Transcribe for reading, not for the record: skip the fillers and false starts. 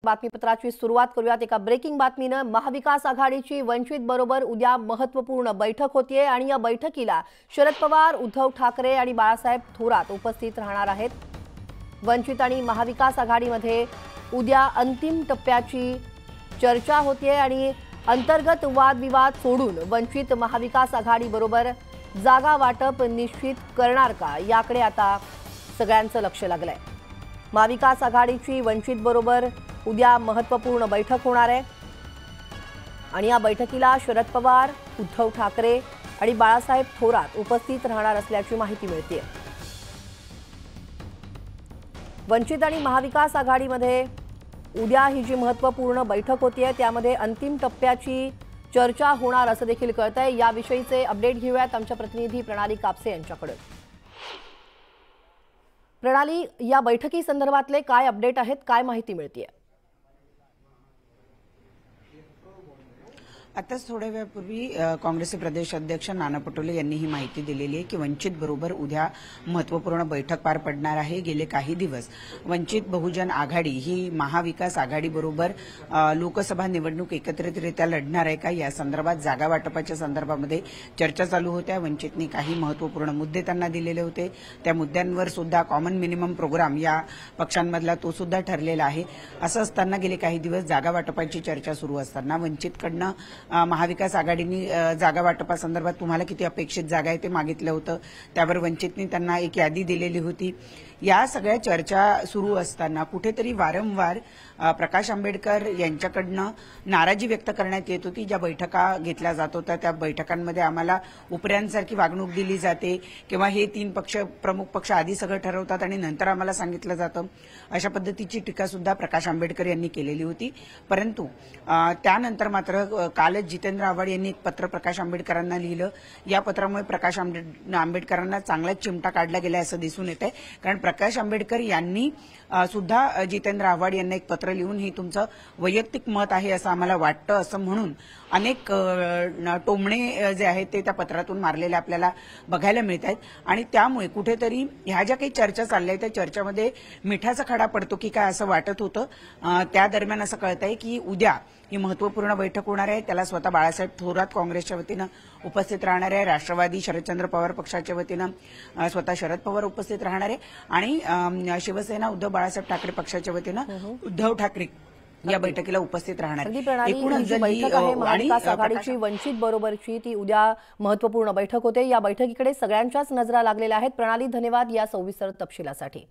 बातमीपत्राची सुरुवात करूयात एका ब्रेकिंग बातमीने। महाविकास आघाडीची वंचित बरोबर उद्या महत्त्वपूर्ण बैठक होतीये आणि या बैठकीला शरद पवार, उद्धव ठाकरे आणि बाळासाहेब थोरात उपस्थित राहणार आहेत। वंचित आणि महाविकास आघाडीमध्ये उद्या अंतिम टप्प्याची चर्चा होतीये आणि अंतर्गत वादविवाद सोडून वंचित महाविकास आघाडी बरोबर जागा वाटप निश्चित करणार का याकडे आता सगळ्यांचं लक्ष लागलंय। महाविकास आघाडीची वंचित बरोबर उद्या महत्त्वपूर्ण बैठक होणार आहे आणि या बैठकीला शरद पवार, उद्धव ठाकरे आणि बाळासाहेब थोरात उपस्थित राहणार असल्याची माहिती मिळते। वंचित आणि महाविकास आघाडीमध्ये उद्या ही जी महत्त्वपूर्ण बैठक होतीये त्यामध्ये अंतिम टप्प्याची चर्चा होणार असं देखील कळतंय। याविषयीचे अपडेट घेऊयात आमच्या प्रतिनिधी प्रणाली कापसे यांच्याकडे। प्रणाली, या बैठकी संदर्भातले काय अपडेट आहेत, काय माहिती मिळतेय? आताच थोड्या वेळापूर्वी काँग्रेसचे प्रदेश अध्यक्ष नाना पटोले यांनी ही माहिती दिलेली आहे की वंचित बरोबर उद्या महत्त्वपूर्ण बैठक पार पडणार आहे। गेले काही दिवस वंचित बहुजन आघाडी ही महाविकास आघाडी बरोबर लोकसभा निवडणूक एकत्रितरित्या लढणार आहे का या संदर्भात जागा वाटपाच्या संदर्भामध्ये चर्चा चालू होत्या। वंचितने काही महत्त्वपूर्ण मुद्दे त्यांना दिलेले होते, त्या मुद्द्यांवर सुद्धा कॉमन मिनिमम प्रोग्राम या पक्षांमधला तो सुद्धा ठरलेला आहे। असं असताना गेले काही दिवस जागा वाटपाची चर्चा सुरू असताना वंचितकडनं महाविकास आघाडीने जागा वाटपासंदर्भात तुम्हाला किती अपेक्षित जागा आहे ते मागितलं होतं, त्यावर वंचितने त्यांना एक यादी दिलेली होती। या सगळ्या चर्चा सुरू असताना कुठेतरी वारंवार प्रकाश आंबेडकर यांच्याकडनं नाराजी व्यक्त करण्यात येत होती। ज्या बैठका घेतल्या जात होत्या त्या बैठकांमध्ये आम्हाला उपऱ्यांसारखी वागणूक दिली जाते किंवा हे तीन पक्ष प्रमुख पक्ष आधी सगळं ठरवतात आणि नंतर आम्हाला सांगितलं जातं, अशा पद्धतीची टीका सुद्धा प्रकाश आंबेडकर यांनी केलेली होती। परंतु त्यानंतर मात्र कालच जितेंद्र आव्हाड यांनी एक पत्र प्रकाश आंबेडकरांना लिहिलं। या पत्रामुळे प्रकाश आंबेडकरांना चांगलाच चिमटा काढला गेला असं दिसून येत आहे, कारण प्रकाश आंबेडकर यांनी सुद्धा जितेंद्र आव्हाड यांना एक पत्र लिहून हे तुमचं वैयक्तिक मत आहे असं आम्हाला वाटतं असं म्हणून अनेक टोमणे जे आहेत ते त्या पत्रातून मारलेले आपल्याला बघायला मिळत आहेत। आणि त्यामुळे कुठेतरी ह्या ज्या काही चर्चा चालल्या आहेत त्या चर्चेमध्ये मिठाचा खडा पडतो की काय असं वाटत होतं। त्या दरम्यान असं कळत आहे की उद्या ही महत्त्वपूर्ण बैठक होणार आहे, त्याला स्वतः बाळासाहेब थोरात काँग्रेसच्या वतीनं उपस्थित राहणार आहे, राष्ट्रवादी शरदचंद्र पवार पक्षाच्या वतीनं स्वतः शरद पवार उपस्थित राहणार आहे आणि शिवसेना उद्धव बाळासाहेब ठाकरे पक्षाच्या वतीनं उद्धव ठाकरे या बैठकीला उपस्थित राहणार आहे। एकूणच बैठक आहे महाविकास आघाडीची वंचित बरोबरची ती उद्या महत्त्वपूर्ण बैठक होते। या बैठकीकडे सगळ्यांच्याच नजरा लागलेल्या आहेत। प्रणाली, धन्यवाद या सविस्तर तपशिलासाठी।